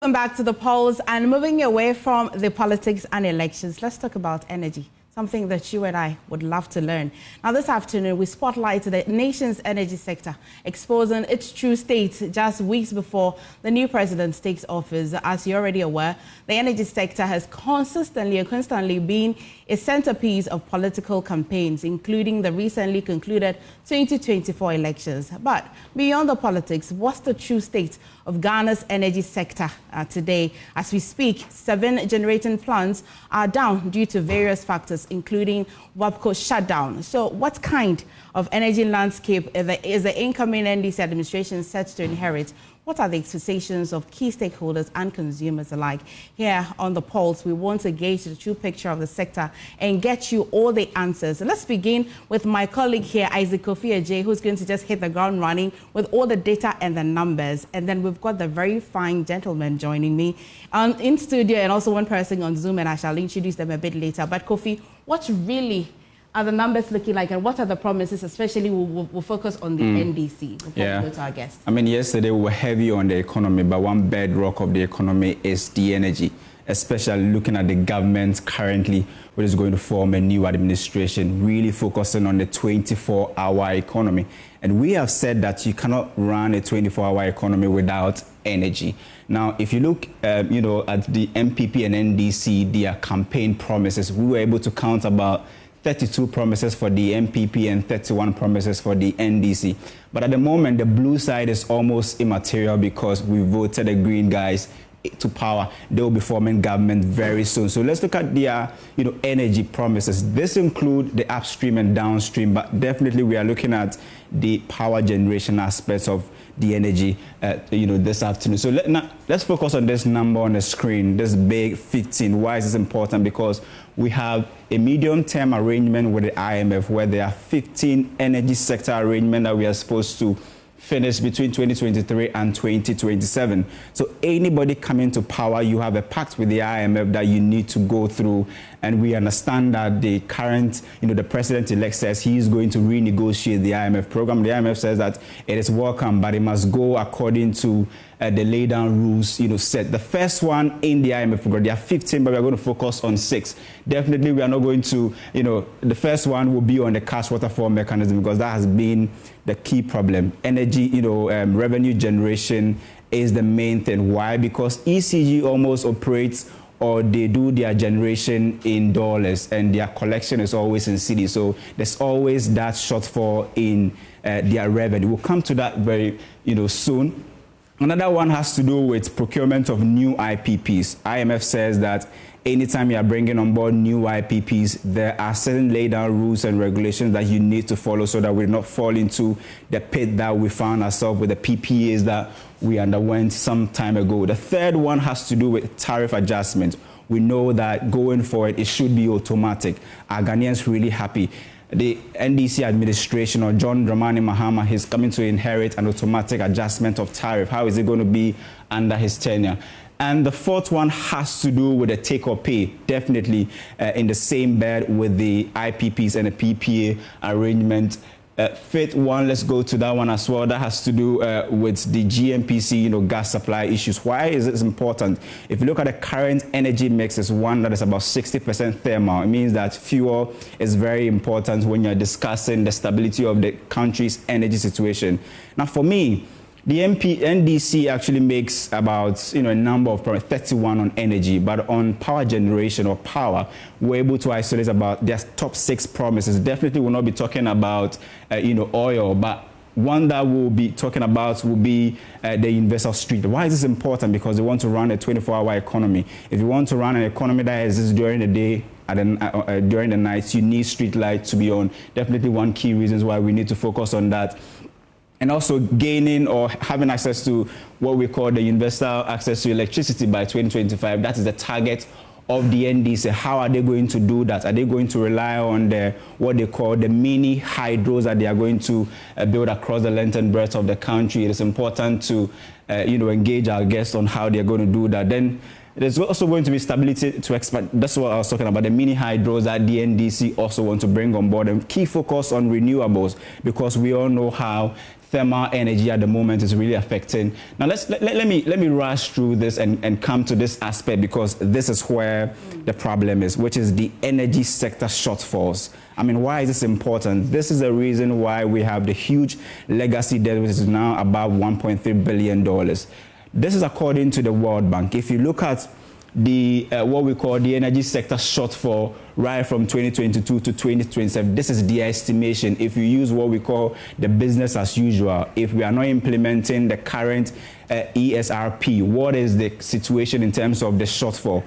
Welcome back to the polls, and moving away from the politics and elections, let's talk about energy, something that you and I would love to learn. Now, this afternoon, we spotlight the nation's energy sector, exposing its true state just weeks before the new president takes office. As you're already aware, the energy sector has constantly been a centerpiece of political campaigns, including the recently concluded 2024 elections. But beyond the politics, what's the true state of Ghana's energy sector today? As we speak, 7 generating plants are down due to various factors, including WAPCO shutdown. So what kind of energy landscape is the incoming NDC administration set to inherit? What are the expectations of key stakeholders and consumers alike? Here on the polls, we want to gauge the true picture of the sector and get you all the answers. Let's begin with my colleague here, Isaac Kofi Ajay, who's going to just hit the ground running with all the data and the numbers. And then we've got the very fine gentleman joining me in studio, and also one person on Zoom, and I shall introduce them a bit later. But Kofi, what's really are the numbers looking like, and what are the promises? Especially we'll focus on the NDC before we go to our guests. I mean, yesterday we were heavy on the economy, but one bedrock of the economy is the energy, especially looking at the government currently, which is going to form a new administration, really focusing on the 24-hour economy. And we have said that you cannot run a 24-hour economy without energy. Now, if you look, at the MPP and NDC, their campaign promises, we were able to count about 32 promises for the MPP and 31 promises for the NDC. But at the moment, the blue side is almost immaterial because we voted the green guys to power. They will be forming government very soon. So let's look at their, energy promises. This include the upstream and downstream, but definitely we are looking at the power generation aspects of the energy, this afternoon. So let's focus on this number on the screen, this big 15. Why is this important? Because we have a medium-term arrangement with the IMF where there are 15 energy sector arrangements that we are supposed to finish between 2023 and 2027. So anybody coming to power, you have a pact with the IMF that you need to go through. And we understand that the current, the president-elect says he is going to renegotiate the IMF program. The IMF says that it is welcome, but it must go according to the laid down rules, set. The first one in the IMF program, there are 15, but we are going to focus on 6. Definitely, we are not going to, the first one will be on the cash waterfall mechanism because that has been the key problem. Energy, revenue generation is the main thing. Why? Because ECG almost operates, or they do their generation in dollars and their collection is always in cedis. So there's always that shortfall in their revenue. We'll come to that very, soon. Another one has to do with procurement of new IPPs. IMF says that anytime you are bringing on board new IPPs, there are certain laid down rules and regulations that you need to follow so that we not fall into the pit that we found ourselves with the PPAs that we underwent some time ago. The third one has to do with tariff adjustment. We know that going forward, it should be automatic. Are Ghanaians really happy? The NDC administration, or John Dramani Mahama, is coming to inherit an automatic adjustment of tariff. How is it going to be under his tenure? And the fourth one has to do with the take or pay, definitely in the same bed with the IPPs and the PPA arrangement. Fifth one, let's go to that one as well. That has to do with the GMPC, gas supply issues. Why is this important? If you look at the current energy mix, it's one that is about 60% thermal. It means that fuel is very important when you're discussing the stability of the country's energy situation. Now, for me, the NDC actually makes about a number of 31 on energy, but on power generation or power, we're able to isolate about their top 6 promises. Definitely will not be talking about oil, but one that we'll be talking about will be the universal street. Why is this important? Because they want to run a 24-hour economy. If you want to run an economy that exists during the day, during the nights, you need street lights to be on. Definitely one key reasons why we need to focus on that. And also gaining or having access to what we call the universal access to electricity by 2025. That is the target of the NDC. How are they going to do that? Are they going to rely on what they call the mini hydros that they are going to build across the length and breadth of the country? It is important to engage our guests on how they are going to do that. Then there's also going to be stability to expand. That's what I was talking about, the mini hydros that the NDC also want to bring on board, and key focus on renewables, because we all know how thermal energy at the moment is really affecting. Now let me rush through this and come to this aspect, because this is where the problem is, which is the energy sector shortfalls. I mean, why is this important? This is the reason why we have the huge legacy debt, which is now about $1.3 billion. This is according to the World Bank. If you look at the what we call the energy sector shortfall right from 2022 to 2027, this is the estimation. If you use what we call the business as usual, if we are not implementing the current ESRP, what is the situation in terms of the shortfall?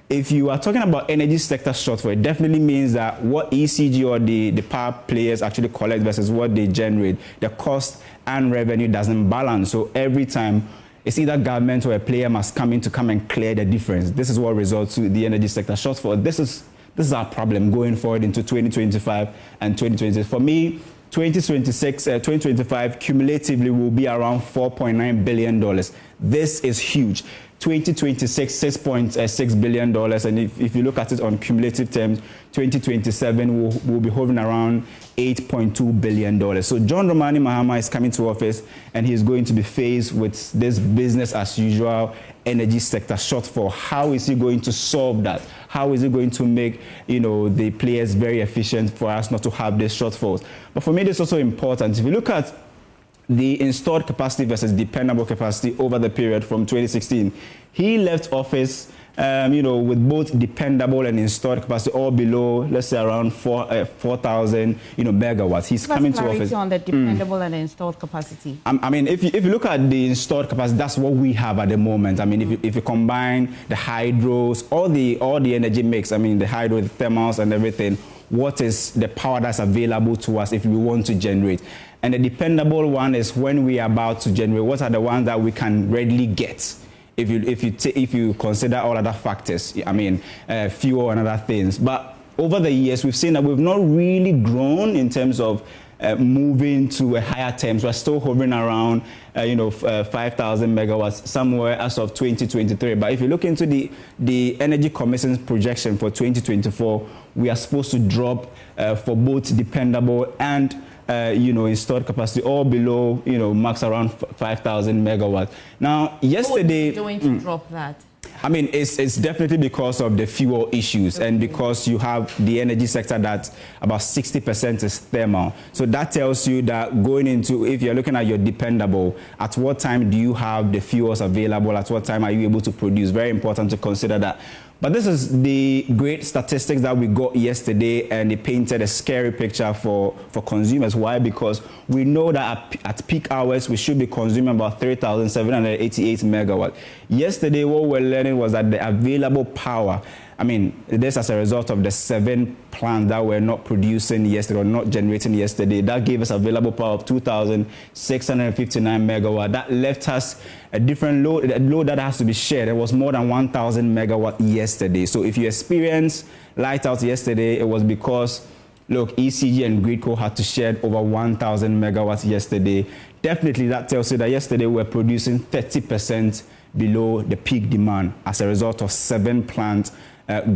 If you are talking about energy sector shortfall, it definitely means that what ECG or the power players actually collect versus what they generate, the cost and revenue doesn't balance. So every time, it's either government or a player must come and clear the difference. This is what results to the energy sector shortfall. This is our problem going forward into 2025 and 2026. For me, 2025 cumulatively will be around $4.9 billion. This is huge. 2026, $6.6 billion. And if you look at it on cumulative terms, 2027 will be hovering around $8.2 billion. So John Dramani Mahama is coming to office, and he's going to be faced with this business as usual energy sector shortfall. How is he going to solve that? How is he going to make, the players very efficient for us not to have these shortfalls? But for me, this is also important. If you look at the installed capacity versus dependable capacity over the period from 2016, he left office, with both dependable and installed capacity all below, let's say around 4,000, megawatts. He's coming to office on the dependable and installed capacity. I mean, if you look at the installed capacity, that's what we have at the moment. I mean, if you combine the hydros, all the energy mix, I mean, the hydro, the thermals and everything, what is the power that's available to us if we want to generate? And the dependable one is when we are about to generate, what are the ones that we can readily get if you consider all other factors, I mean, fuel and other things. But over the years, we've seen that we've not really grown in terms of moving to a higher terms. We're still hovering around, 5,000 megawatts somewhere as of 2023. But if you look into the Energy Commission's projection for 2024, we are supposed to drop for both dependable and installed capacity all below, max around 5,000 megawatts. Now, yesterday, what are you doing to drop that? I mean, it's definitely because of the fuel issues, and because you have the energy sector that about 60% is thermal. So that tells you that going into, if you're looking at your dependable, at what time do you have the fuels available? At what time are you able to produce? Very important to consider that. But this is the great statistics that we got yesterday, and it painted a scary picture for consumers. Why? Because we know that at peak hours, we should be consuming about 3,788 megawatts. Yesterday, what we're learning was that the available power, I mean, this as a result of the 7 plants that were not producing yesterday or not generating yesterday, that gave us available power of 2,659 megawatts. That left us a different load, a load that has to be shared. It was more than 1,000 megawatts yesterday. So if you experienced light out yesterday, it was because, look, ECG and Gridco had to share over 1,000 megawatts yesterday. Definitely that tells you that yesterday we were producing 30% below the peak demand as a result of 7 plants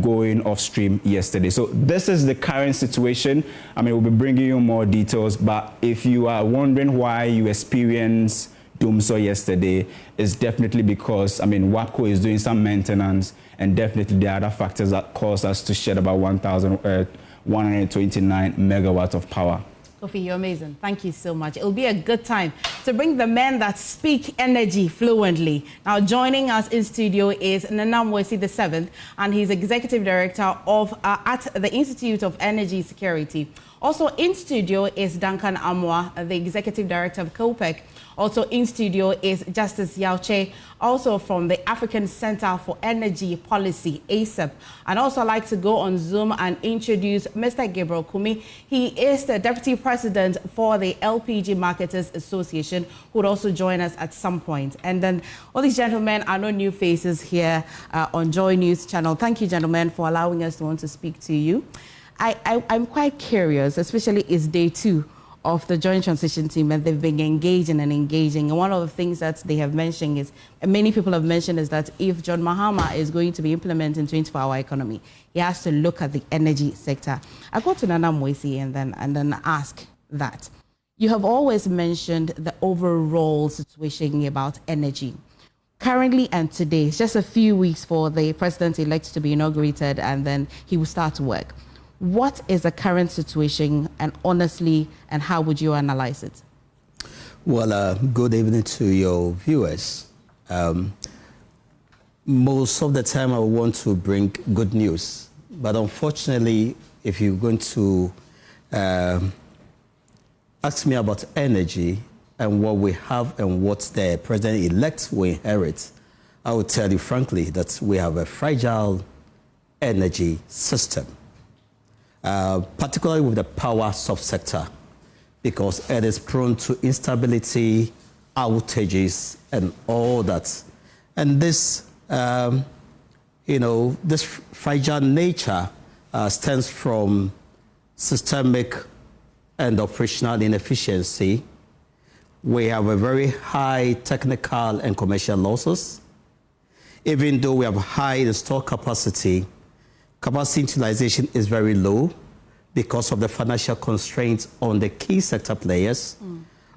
going off stream yesterday. So this is the current situation. I mean, we'll be bringing you more details, but if you are wondering why you experienced doomsday yesterday, it's definitely because, I mean, WAPCO is doing some maintenance, and definitely there are other factors that caused us to shed about 1,129 megawatts of power. Kofi, you're amazing. Thank you so much. It'll be a good time to bring the men that speak energy fluently. Now, joining us in studio is Nana Mwesi VII, and he's Executive Director of at the Institute of Energy Security. Also in studio is Duncan Amwa, the Executive Director of COPEC. Also in studio is Justice Yauche, also from the African Center for Energy Policy, ACEP. And also I'd like to go on Zoom and introduce Mr. Gabriel Kumi. He is the Deputy President for the LPG Marketers Association, who would also join us at some point. And then all these gentlemen are no new faces here on Joy News Channel. Thank you, gentlemen, for allowing us to want to speak to you. I'm quite curious, especially it's day 2 of the Joint Transition Team, and they've been engaging and engaging. And one of the things that they have mentioned is, and many people have mentioned, is that if John Mahama is going to be implementing 24-hour economy, he has to look at the energy sector. I go to Nana Mwesi and then ask that. You have always mentioned the overall situation about energy. Currently and today, it's just a few weeks for the president-elect to be inaugurated and then he will start to work. What is the current situation, and honestly, and how would you analyze it? Well, good evening to your viewers. Most of the time I want to bring good news, but unfortunately, if you're going to ask me about energy and what we have and what the president-elect will inherit, I will tell you frankly that we have a fragile energy system, particularly with the power subsector, because it is prone to instability, outages, and all that. And this, this fragile nature stems from systemic and operational inefficiency. We have a very high technical and commercial losses. Even though we have high installed capacity utilization is very low because of the financial constraints on the key sector players.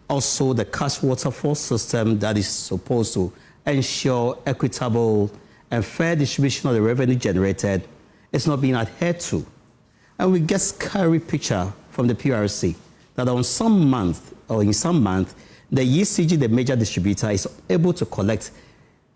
Also, the cash waterfall system that is supposed to ensure equitable and fair distribution of the revenue generated is not being adhered to. And we get scary picture from the PRC that in some month, the ECG, the major distributor, is able to collect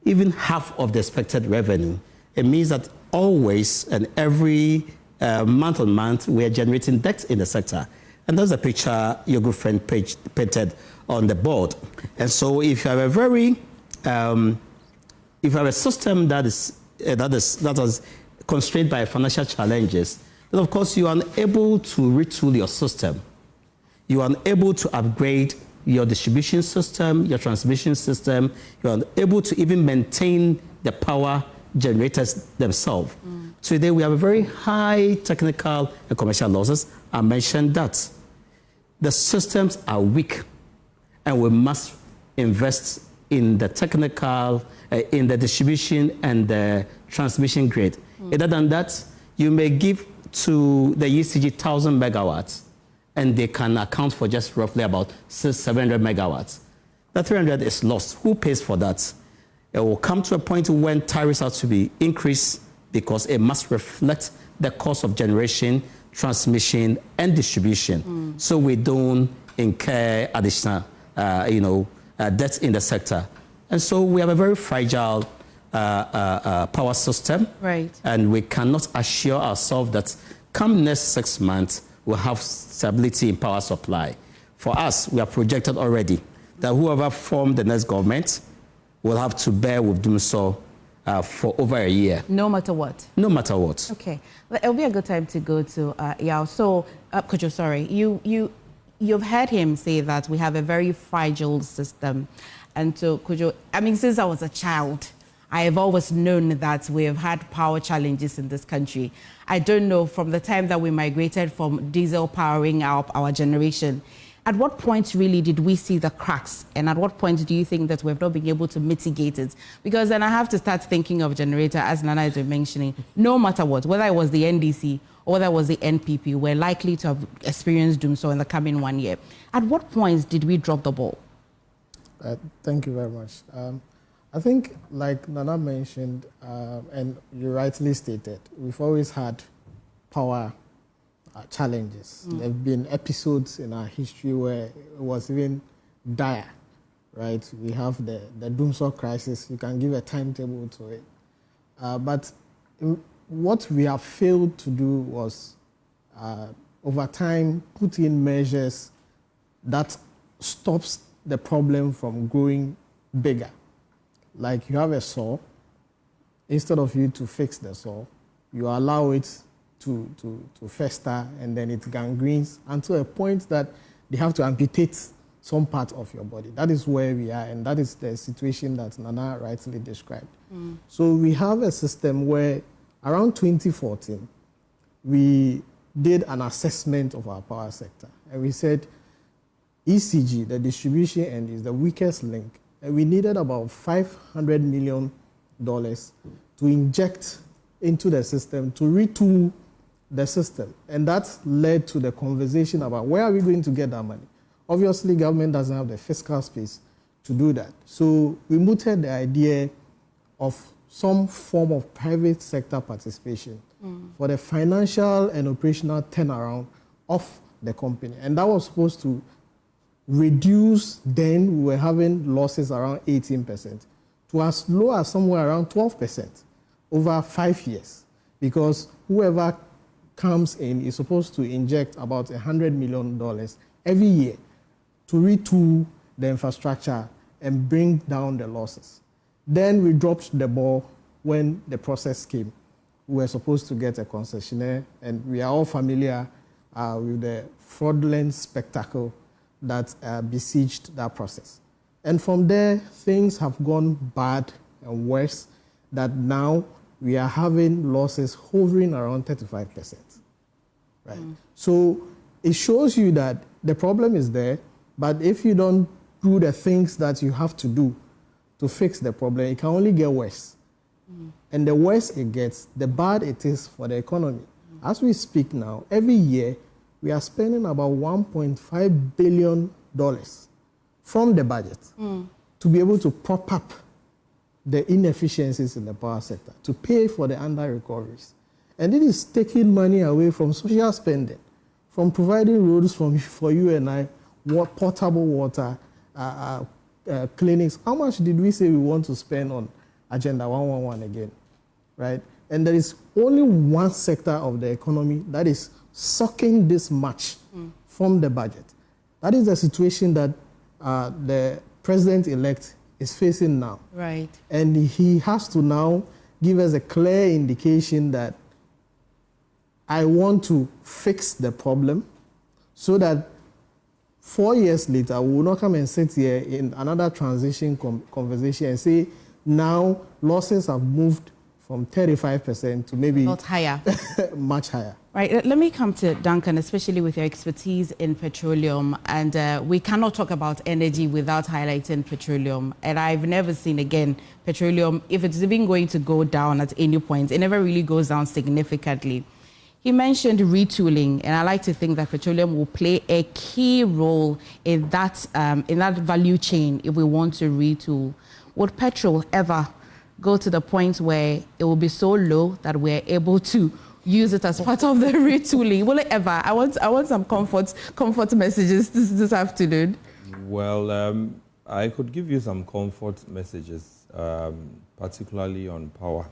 even half of the expected revenue. It means that always and every month on month, we are generating debt in the sector. And that's a picture your good friend painted on the board. And so if you have a very, if you have a system that is constrained by financial challenges, then of course you are unable to retool your system. You are unable to upgrade your distribution system, your transmission system. You are unable to even maintain the power generators themselves. Today we have a very high technical and commercial losses. I mentioned that. The systems are weak, and we must invest in the technical, in the distribution and the transmission grid. Other than that, you may give to the ECG 1,000 megawatts, and they can account for just roughly about 700 megawatts. The 300 is lost. Who pays for that? It will come to a point when tariffs have to be increased because it must reflect the cost of generation, transmission, and distribution. So we don't incur additional, debt in the sector. And so we have a very fragile power system. Right. And we cannot assure ourselves that come next 6 months, we'll have stability in power supply. For us, we are projected already that whoever formed the next government will have to bear with doing so for over a year. No matter what? No matter what. Okay. Well, it'll be a good time to go to Yao. So, Kojo, sorry, you've heard him say that we have a very fragile system. And so, Kojo, I mean, since I was a child, I have always known that we have had power challenges in this country. I don't know, from the time that we migrated from diesel powering our generation, at what point really did we see the cracks? And at what point do you think that we've not been able to mitigate it? Because then I have to start thinking of generator, as Nana has been mentioning, no matter what, whether it was the NDC or whether it was the NPP, we're likely to have experienced doom so in the coming 1 year. At what points did we drop the ball? Thank you very much. I think, like Nana mentioned, and you rightly stated, we've always had power challenges. There have been episodes in our history where it was even dire, right? We have the Doomsor crisis. You can give a timetable to it. But what we have failed to do was, over time, put in measures that stops the problem from growing bigger. Like you have a saw, instead of you to fix the saw, you allow it to fester, and then it gangrenes until a point that they have to amputate some part of your body. That is where we are, and that is the situation that Nana rightly described. So we have a system where around 2014, we did an assessment of our power sector, and we said ECG, the distribution end, is the weakest link, and we needed about $500 million to inject into the system to retool the system. And that led to the conversation about where are we going to get that money. Obviously, government doesn't have the fiscal space to do that. So we mooted the idea of some form of private sector participation for the financial and operational turnaround of the company. And that was supposed to reduce, then we were having losses around 18%, to as low as somewhere around 12% over 5 years. Because whoever comes in is supposed to inject about $100 million every year to retool the infrastructure and bring down the losses. Then we dropped the ball when the process came. We were supposed to get a concessionaire, and we are all familiar with the fraudulent spectacle that besieged that process. And from there, things have gone bad and worse, that now we are having losses hovering around 35%. Right? So it shows you that the problem is there, but if you don't do the things that you have to do to fix the problem, it can only get worse. And the worse it gets, the bad it is for the economy. As we speak now, every year, we are spending about $1.5 billion from the budget to be able to prop up the inefficiencies in the power sector, to pay for the under-recoveries. And it is taking money away from social spending, from providing roads for you and I, portable water, clinics. How much did we say we want to spend on Agenda 111 again, right? And there is only one sector of the economy that is sucking this much from the budget. That is the situation that the president-elect is facing now. Right. And he has to now give us a clear indication that I want to fix the problem so that 4 years later, we will not come and sit here in another transition conversation and say, now losses have moved from 35% to maybe not higher, much higher. Right. Let me come to Duncan, especially with your expertise in petroleum. And we cannot talk about energy without highlighting petroleum. And I've never seen, again, petroleum, if it's even going to go down at any point, it never really goes down significantly. He mentioned retooling, and I like to think that petroleum will play a key role in that value chain if we want to retool. Would petrol ever go to the point where it will be so low that we're able to use it as part of the retooling? Will it ever? I want some comfort messages this afternoon. Well, I could give you some comfort messages, particularly on power.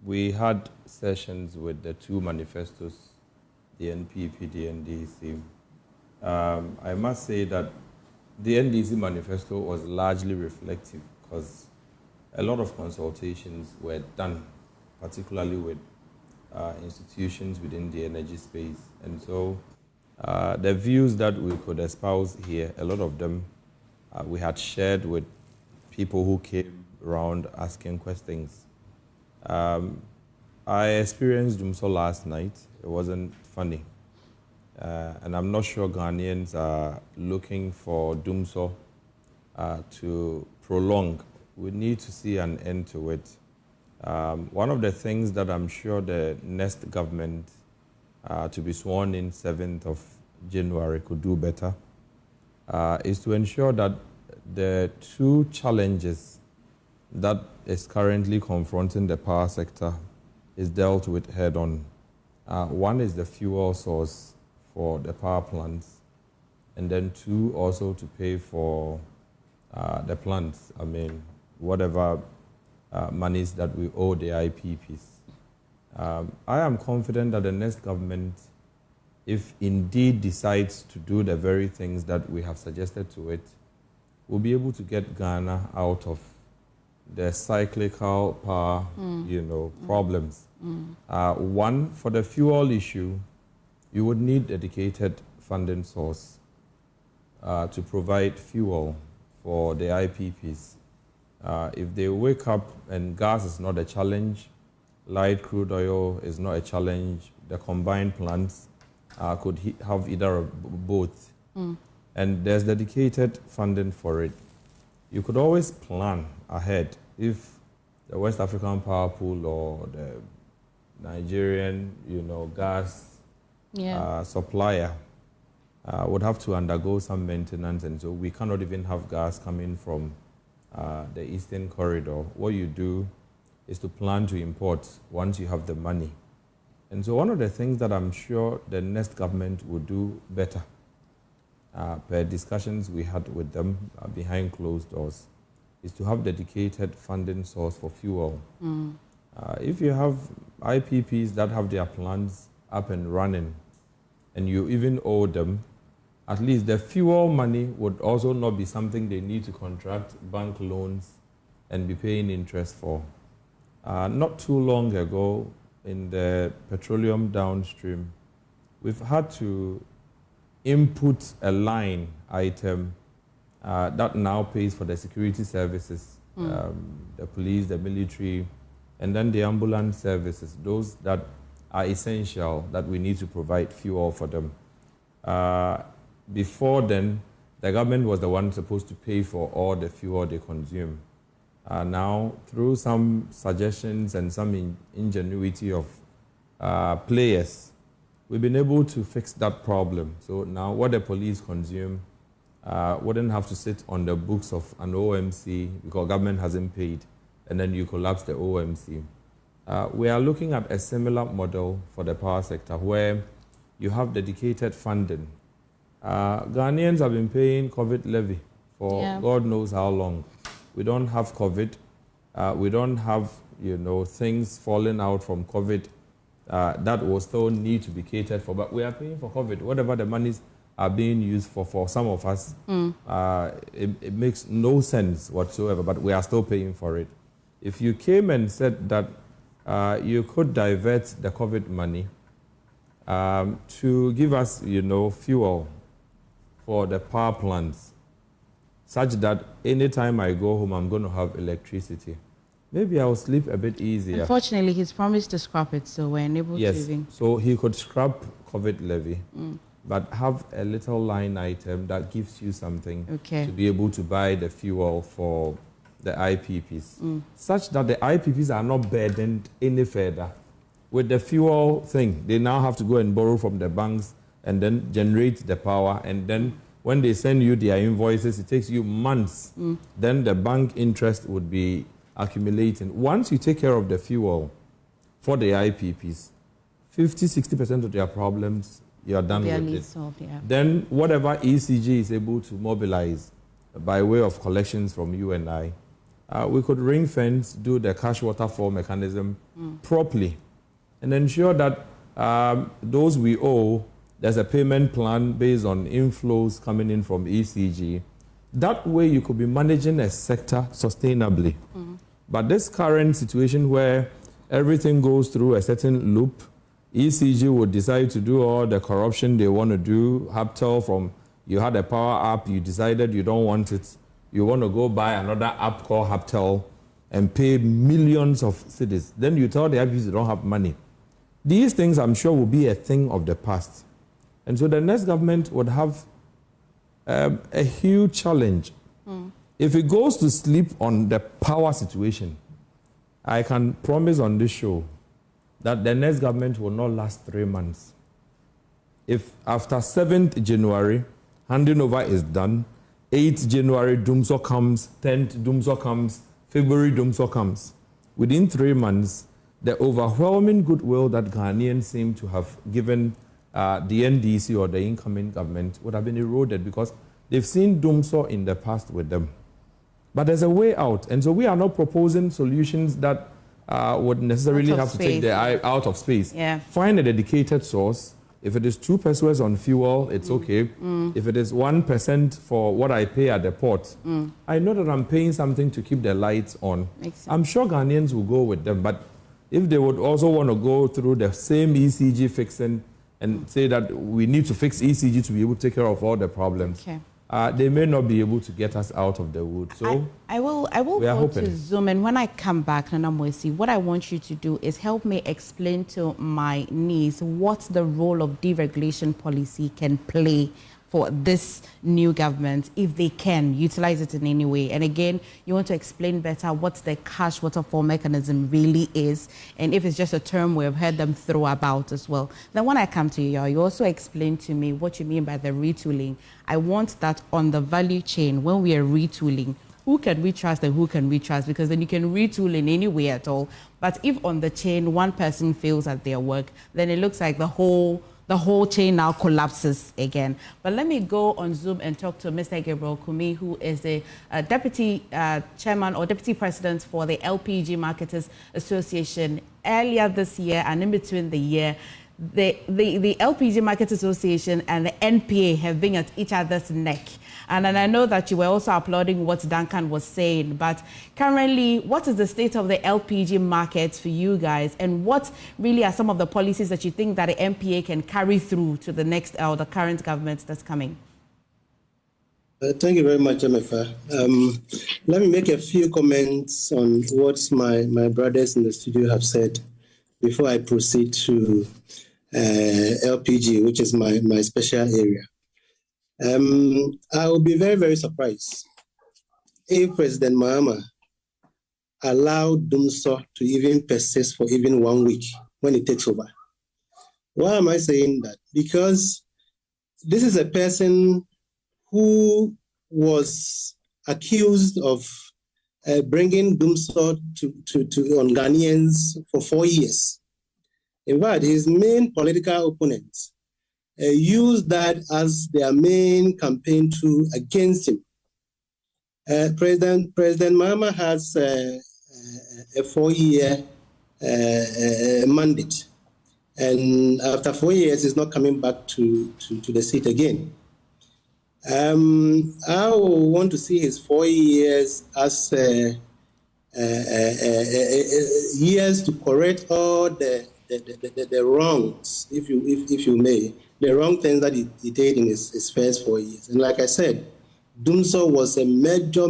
We had sessions with the two manifestos, the NPP, the NDC. I must say that the NDC manifesto was largely reflective because a lot of consultations were done, particularly with institutions within the energy space. And so the views that we could espouse here, a lot of them we had shared with people who came around asking questions. I experienced Dumso last night. It wasn't funny. And I'm not sure Ghanaians are looking for Dumso to prolong. We need to see an end to it. One of the things that I'm sure the next government to be sworn in 7th of January could do better is to ensure that the two challenges that is currently confronting the power sector is dealt with head on. One is the fuel source for the power plants, and then two, also to pay for the plants. I mean, whatever monies that we owe the IPPs. I am confident that the next government, if indeed decides to do the very things that we have suggested to it, will be able to get Ghana out of the cyclical power, problems. One, for the fuel issue, you would need dedicated funding source to provide fuel for the IPPs. If they wake up and gas is not a challenge, light crude oil is not a challenge, the combined plants could have either of both. And there's dedicated funding for it. You could always plan ahead if the West African Power Pool or the Nigerian, gas supplier would have to undergo some maintenance, and so we cannot even have gas coming from the Eastern Corridor. What you do is to plan to import once you have the money. And so one of the things that I'm sure the next government will do better, per discussions we had with them behind closed doors, is to have dedicated funding source for fuel. If you have IPPs that have their plans up and running, and you even owe them, at least the fuel money would also not be something they need to contract bank loans and be paying interest for. Not too long ago, in the petroleum downstream, we've had to input a line item that now pays for the security services, the police, the military, and then the ambulance services, those that are essential, that we need to provide fuel for them. Before then, the government was the one supposed to pay for all the fuel they consume. Now, through some suggestions and some ingenuity of players, we've been able to fix that problem. So now what the police consume wouldn't have to sit on the books of an OMC because government hasn't paid, and then you collapse the OMC. We are looking at a similar model for the power sector where you have dedicated funding. Ghanaians have been paying COVID levy for God knows how long. We don't have COVID. We don't have, things falling out from COVID that will still need to be catered for. But we are paying for COVID. Whatever the monies are being used for some of us, it makes no sense whatsoever, but we are still paying for it. If you came and said that you could divert the COVID money to give us, fuel for the power plants, such that anytime I go home, I'm going to have electricity, maybe I'll sleep a bit easier. Unfortunately, he's promised to scrap it, so we're unable to even... So he could scrap COVID levy, but have a little line item that gives you something to be able to buy the fuel for the IPPs, such that the IPPs are not burdened any further with the fuel thing. They now have to go and borrow from the banks and then generate the power, and then when they send you their invoices, it takes you months. Then the bank interest would be accumulating. Once you take care of the fuel for the IPPs, 50-60% of their problems, you are done with it. Solved, Then whatever ECG is able to mobilize by way of collections from you and I, we could ring fence, do the cash waterfall mechanism properly, and ensure that those we owe, there's a payment plan based on inflows coming in from ECG. That way you could be managing a sector sustainably. But this current situation where everything goes through a certain loop, ECG would decide to do all the corruption they want to do. Haptel, from you had a power app, you decided you don't want it. You want to go buy another app called Haptel and pay millions of cedis. Then you tell the IPs you don't have money. These things, I'm sure, will be a thing of the past. And so the next government would have a huge challenge. If it goes to sleep on the power situation, I can promise on this show that the next government will not last 3 months. If after 7th January, handing over is done, 8th January, Dumso comes, 10th Dumso comes, February Dumso comes, within 3 months, the overwhelming goodwill that Ghanaians seem to have given the NDC or the incoming government would have been eroded because they've seen Dumso in the past with them. But there's a way out. And so we are not proposing solutions that would necessarily have to take the eye out of space. Find a dedicated source. If it is 2 pesos on fuel, it's okay. If it is 1% for what I pay at the port, I know that I'm paying something to keep the lights on. I'm sure Ghanaians will go with them. But if they would also want to go through the same ECG fixing and say that we need to fix ECG to be able to take care of all the problems, they may not be able to get us out of the wood. So I will go to Zoom, and when I come back, Nana Moisi, what I want you to do is help me explain to my niece what the role of deregulation policy can play for this new government, if they can utilize it in any way? And again, you want to explain better what the cash waterfall mechanism really is, and if it's just a term we have heard them throw about as well. Then when I come to you, you also explain to me what you mean by the retooling. I want that on the value chain, when we are retooling, who can we trust and who can we trust? Because then you can retool in any way at all. But if on the chain one person fails at their work, then it looks like the whole chain now collapses again. But let me go on Zoom and talk to Mr. Gabriel Kumi, who is the deputy chairman or deputy president for the LPG Marketers Association. Earlier this year and in between the year, the LPG Market Association and the NPA have been at each other's neck. And I know that you were also applauding what Duncan was saying, but currently, what is the state of the LPG market for you guys? And what really are some of the policies that you think that the NPA can carry through to the next or the current government that's coming? Thank you very much, MFA. Let me make a few comments on what my brothers in the studio have said before I proceed to LPG, which is my special area. I will be very, very surprised if President Mahama allowed Dumso to even persist for even 1 week when he takes over. Why am I saying that? Because this is a person who was accused of bringing Dumso on Ghanaians for 4 years. In fact, his main political opponents used that as their main campaign tool against him. President Mahama has a 4-year mandate, and after 4 years, he's not coming back to the seat again. I want to see his 4 years as years to correct all the wrongs, if you may, the wrong things that he did in his first 4 years. And like I said, Dumso was a major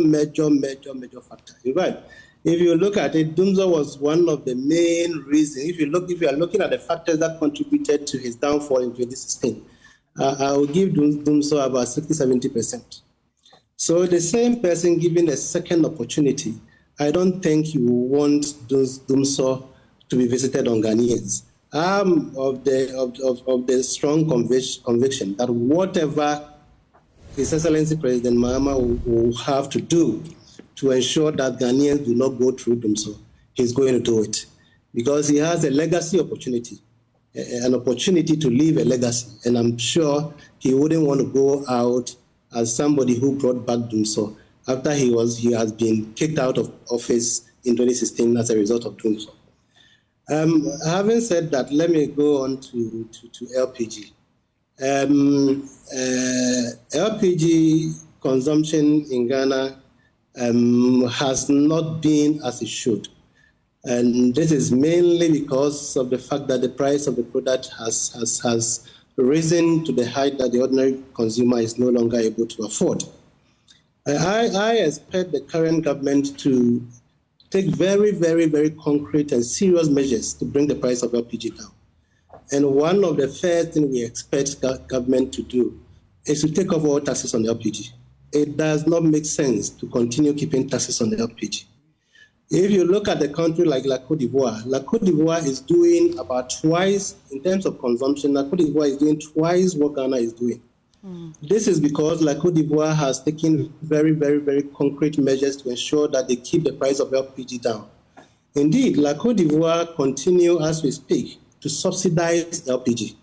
factor. In fact, if you look at it, Dumso was one of the main reasons. If you are looking at the factors that contributed to his downfall in 2016, I will give Dumso about 60-70%. So the same person given a second opportunity, I don't think you want Dumso to be visited on Ghanaians. I'm of the strong conviction that whatever His Excellency President Mahama will have to do to ensure that Ghanaians do not go through Dumso, he's going to do it. Because he has a legacy opportunity, an opportunity to leave a legacy. And I'm sure he wouldn't want to go out as somebody who brought back Dumso after he has been kicked out of office in 2016 as a result of Dumso. Having said that, let me go on to LPG. LPG consumption in Ghana has not been as it should. And this is mainly because of the fact that the price of the product has risen to the height that the ordinary consumer is no longer able to afford. I expect the current government to take very, very, very concrete and serious measures to bring the price of LPG down. And one of the first things we expect government to do is to take off all taxes on LPG. It does not make sense to continue keeping taxes on the LPG. If you look at a country like La Côte d'Ivoire is doing about twice, in terms of consumption, La Côte d'Ivoire is doing twice what Ghana is doing. This is because La Côte d'Ivoire has taken very, very, very concrete measures to ensure that they keep the price of LPG down. Indeed, La Côte d'Ivoire continue, as we speak, to subsidize LPG.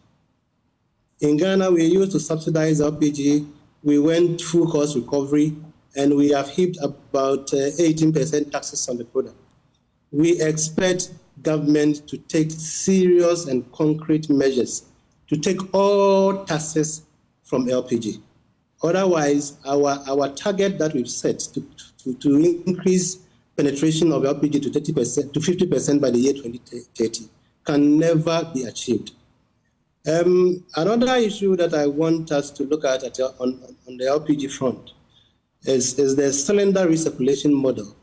In Ghana, we used to subsidize LPG. We went full cost recovery, and we have heaped about 18% taxes on the product. We expect government to take serious and concrete measures to take all taxes from LPG. Otherwise, our target that we've set to increase penetration of LPG to 30% to 50% by the year 2030 can never be achieved. Another issue that I want us to look at on the LPG front is the cylinder recirculation model.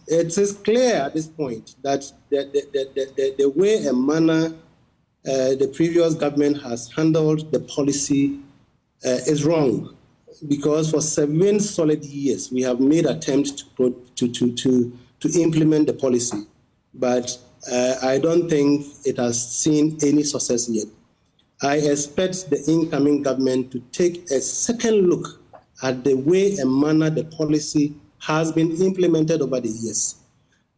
It is clear at this point that the way and manner the previous government has handled the policy is wrong, because for 7 solid years we have made attempts to implement the policy, but I don't think it has seen any success yet. I expect the incoming government to take a second look at the way and manner the policy has been implemented over the years.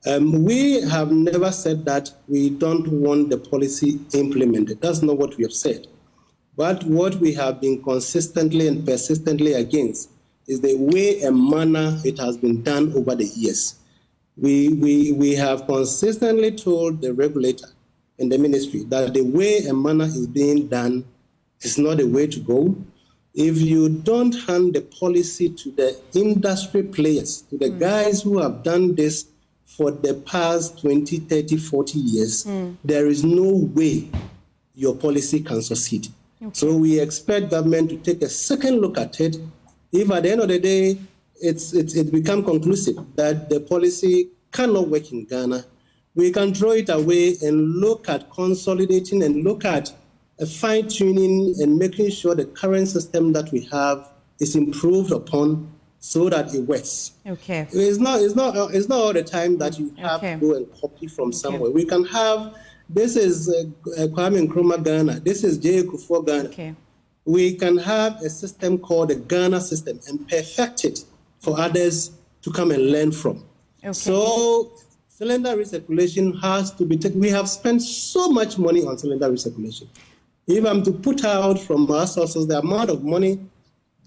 We have never said that we don't want the policy implemented. That's not what we have said. But what we have been consistently and persistently against is the way and manner it has been done over the years. We have consistently told the regulator and the ministry that the way and manner is being done is not the way to go. If you don't hand the policy to the industry players, to the guys who have done this for the past 20, 30, 40 years, there is no way your policy can succeed. Okay. So we expect government to take a second look at it. If at the end of the day, it becomes conclusive that the policy cannot work in Ghana, we can throw it away and look at consolidating and look at fine-tuning and making sure the current system that we have is improved upon so that it works. Okay. It's not all the time that you have to go and copy from somewhere. We can have, this is Kwame Nkrumah Ghana, this is J. Kufuor Ghana. Okay. We can have a system called the Ghana system and perfect it for others to come and learn from. Okay. So cylinder recirculation has to be taken. We have spent so much money on cylinder recirculation. If I'm to put out from our sources the amount of money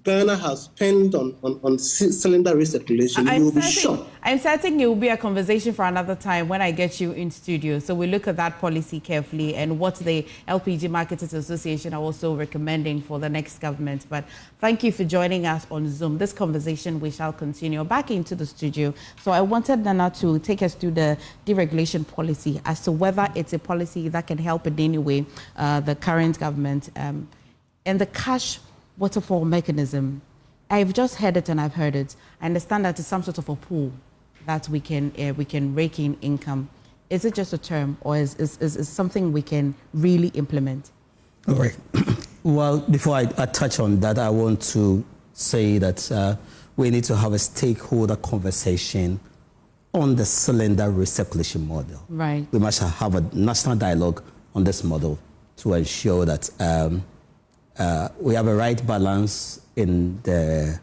Ghana has spent on cylinder recirculation, you will be shocked. I'm certain it will be a conversation for another time when I get you in studio. So we look at that policy carefully and what the LPG Marketers Association are also recommending for the next government. But thank you for joining us on Zoom. This conversation we shall continue back into the studio. So I wanted Nana to take us through the deregulation policy as to whether it's a policy that can help in any way the current government and the cash waterfall mechanism. I've just heard it and I've heard it. I understand that it's some sort of a pool that we can rake in income. Is it just a term, or is something we can really implement? All right. Well, before I touch on that, I want to say that we need to have a stakeholder conversation on the cylinder recirculation model. Right. We must have a national dialogue on this model to ensure that we have a right balance in the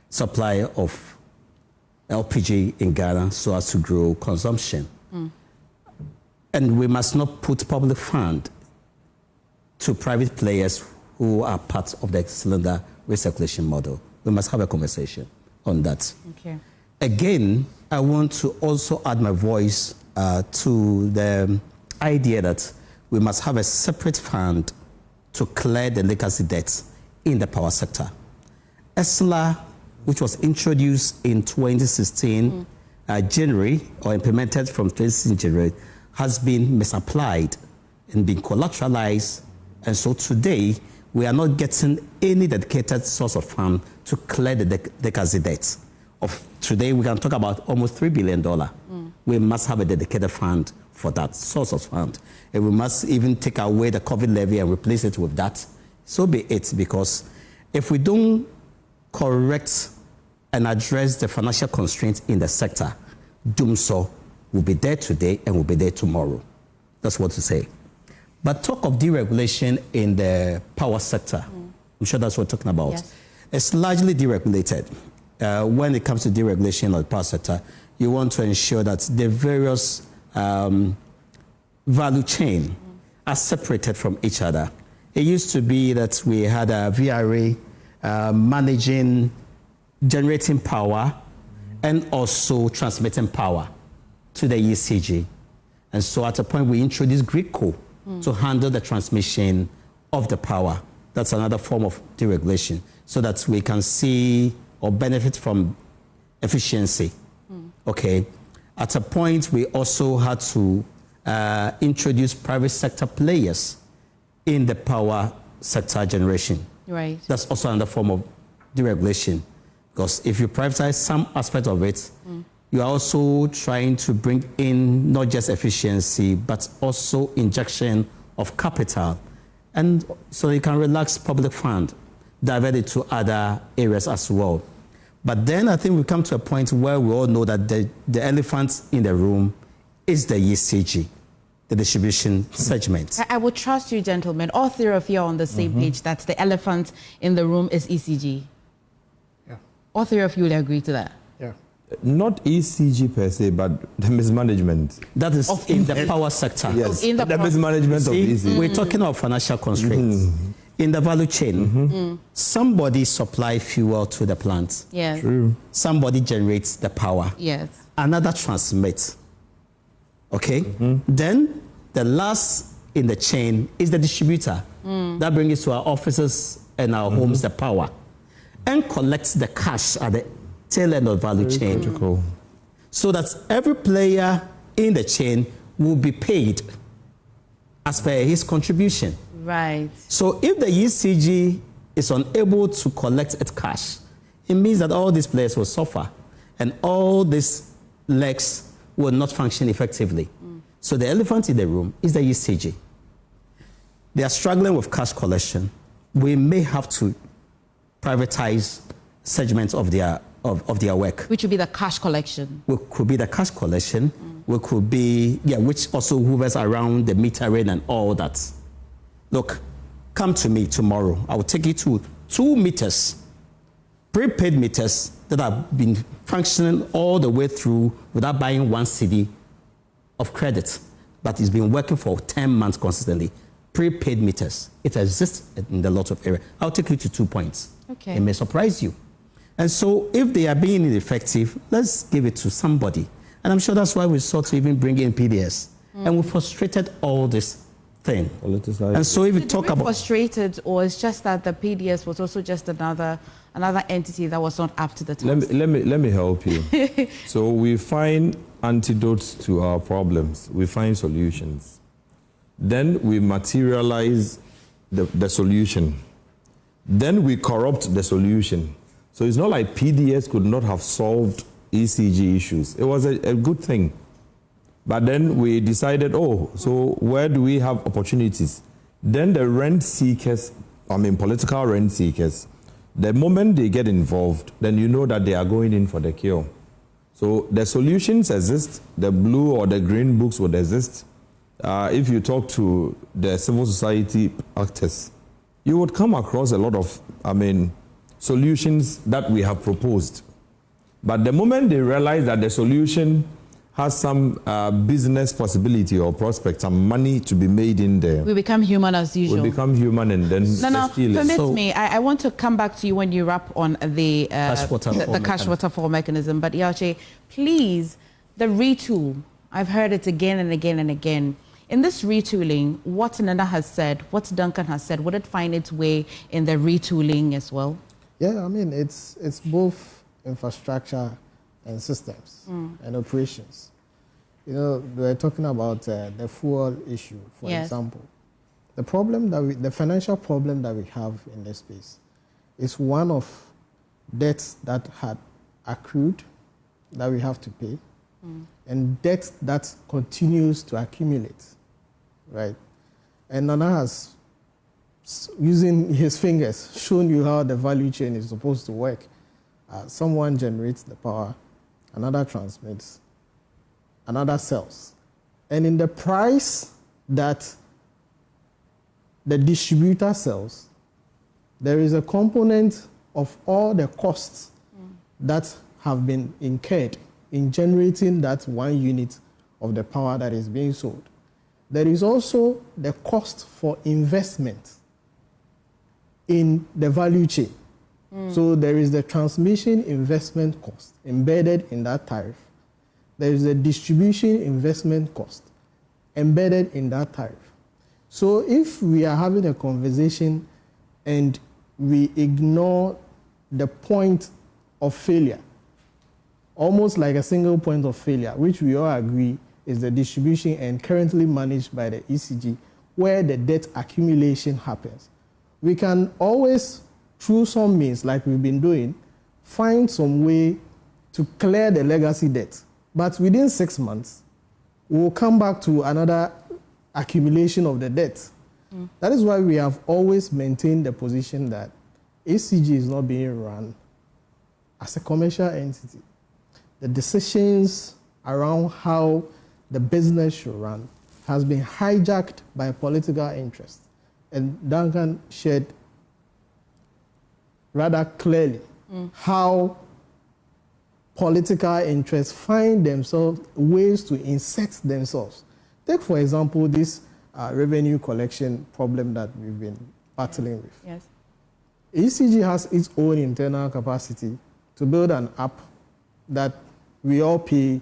supply of LPG in Ghana so as to grow consumption. And we must not put public fund to private players who are part of the cylinder recirculation model. We must have a conversation on that. Okay. Again, I want to also add my voice to the idea that we must have a separate fund to clear the legacy debts in the power sector. ESLA, which was introduced in 2016 January, or implemented from 2016 January, has been misapplied and been collateralized. And so today, we are not getting any dedicated source of fund to clear the legacy debts. Today, we can talk about almost $3 billion. We must have a dedicated fund for that source of fund. And we must even take away the COVID levy and replace it with that. So be it, because if we don't correct and address the financial constraints in the sector, doomsday will be there today and will be there tomorrow. That's what to say. But talk of deregulation in the power sector, I'm sure that's what we're talking about. Yes. It's largely deregulated. When it comes to deregulation of the power sector, you want to ensure that the various value chain are separated from each other. It used to be that we had a VRA managing, generating power and also transmitting power to the ECG. And so at a point we introduced GRIDCO to handle the transmission of the power. That's another form of deregulation, so that we can see or benefit from efficiency. Okay. At a point, we also had to introduce private sector players in the power sector generation. Right. That's also another form of deregulation, because if you privatize some aspect of it, you are also trying to bring in not just efficiency, but also injection of capital, and so you can relax public fund, divert it to other areas as well. But then I think we come to a point where we all know that the elephant in the room is the ECG, the distribution segment. I would trust you, gentlemen. All three of you are on the same page that the elephant in the room is ECG. Yeah. All three of you will agree to that. Yeah. Not ECG per se, but the mismanagement. That is in the power sector. Yes, In the mismanagement of See, ECG. we're talking about financial constraints. In the value chain, somebody supply fuel to the plant. Yes. True. Somebody generates the power. Yes. Another transmits. Okay? Then the last in the chain is the distributor. That brings us to our offices and our homes the power. And collects the cash at the tail end of the value chain. Critical. So that every player in the chain will be paid as per his contribution. Right. So if the ECG is unable to collect its cash, it means that all these players will suffer and all these legs will not function effectively. So the elephant in the room is the ECG. They are struggling with cash collection. We may have to privatize segments of their work. Which would be the cash collection. We could be the cash collection. We could be, which also hovers around the metering and all that. Look, come to me tomorrow. I will take you to 2 meters, prepaid meters that have been functioning all the way through without buying 1 cedi of credit, but it's been working for 10 months consistently. Prepaid meters. It exists in a lot of areas. I'll take you to 2 points. Okay. It may surprise you. And so if they are being ineffective, let's give it to somebody. And I'm sure that's why we sought to even bring in PDS. And we frustrated all this thing. Politicized. And so if we Did talk we about... frustrated, or it's just that the PDS was also just another entity that was not up to the task? Let me help you. So we find antidotes to our problems. We find solutions. Then we materialize the solution. Then we corrupt the solution. So it's not like PDS could not have solved ECG issues. It was a good thing. But then we decided, so where do we have opportunities? Then the rent seekers, political rent seekers, the moment they get involved, then you know that they are going in for the cure. So the solutions exist, the blue or the green books would exist. If you talk to the civil society actors, you would come across a lot of, solutions that we have proposed. But the moment they realize that the solution has some business possibility or prospect, some money to be made in there, We become human as usual. we become human and then No, steal it. permit me. I want to come back to you when you wrap on the cash waterfall mechanism. But Yache, please, the retool. I've heard it again and again and again. In this retooling, what Nana has said, what Duncan has said, would it find its way in the retooling as well? Yeah, it's both infrastructure and systems and operations. We're talking about the fuel issue, for example. The financial problem that we have in this space is one of debts that had accrued that we have to pay and debt that continues to accumulate, right? And Nana has, using his fingers, shown you how the value chain is supposed to work. Someone generates the power, another transmits, another sells. And in the price that the distributor sells, there is a component of all the costs that have been incurred in generating that 1 unit of the power that is being sold. There is also the cost for investment in the value chain. So there is the transmission investment cost embedded in that tariff. There is the distribution investment cost embedded in that tariff. So if we are having a conversation and we ignore the point of failure, almost like a single point of failure, which we all agree is the distribution and currently managed by the ECG, where the debt accumulation happens, we can always, through some means like we've been doing, find some way to clear the legacy debt. But within 6 months, we'll come back to another accumulation of the debt. That is why we have always maintained the position that ACG is not being run as a commercial entity. The decisions around how the business should run has been hijacked by political interest. And Duncan shared rather clearly how political interests find themselves ways to insert themselves. Take, for example, this revenue collection problem that we've been battling with. Yes. ECG has its own internal capacity to build an app that we all pay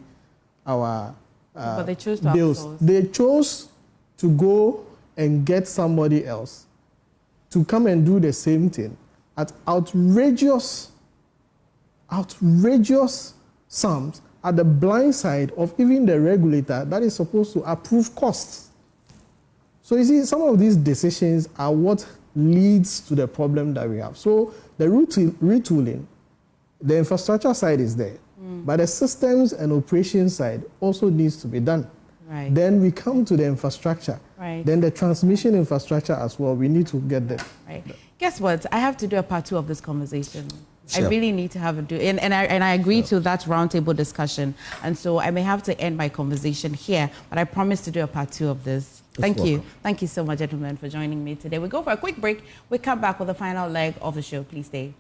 our But they chose to bills. outsource. They chose to go and get somebody else to come and do the same thing at outrageous sums at the blind side of even the regulator that is supposed to approve costs. So you see, some of these decisions are what leads to the problem that we have. So the retooling, the infrastructure side is there, but the systems and operations side also needs to be done. Right. Then we come to the infrastructure. Right. Then the transmission infrastructure as well, we need to get there. Right. Guess what? I have to do a part 2 of this conversation. Sure. I really need to have a do, and I agree to that roundtable discussion. And so I may have to end my conversation here, but I promise to do a part 2 of this. Thank you. welcome. Thank you so much, gentlemen, for joining me today. We go for a quick break. We come back with the final leg of the show. Please stay.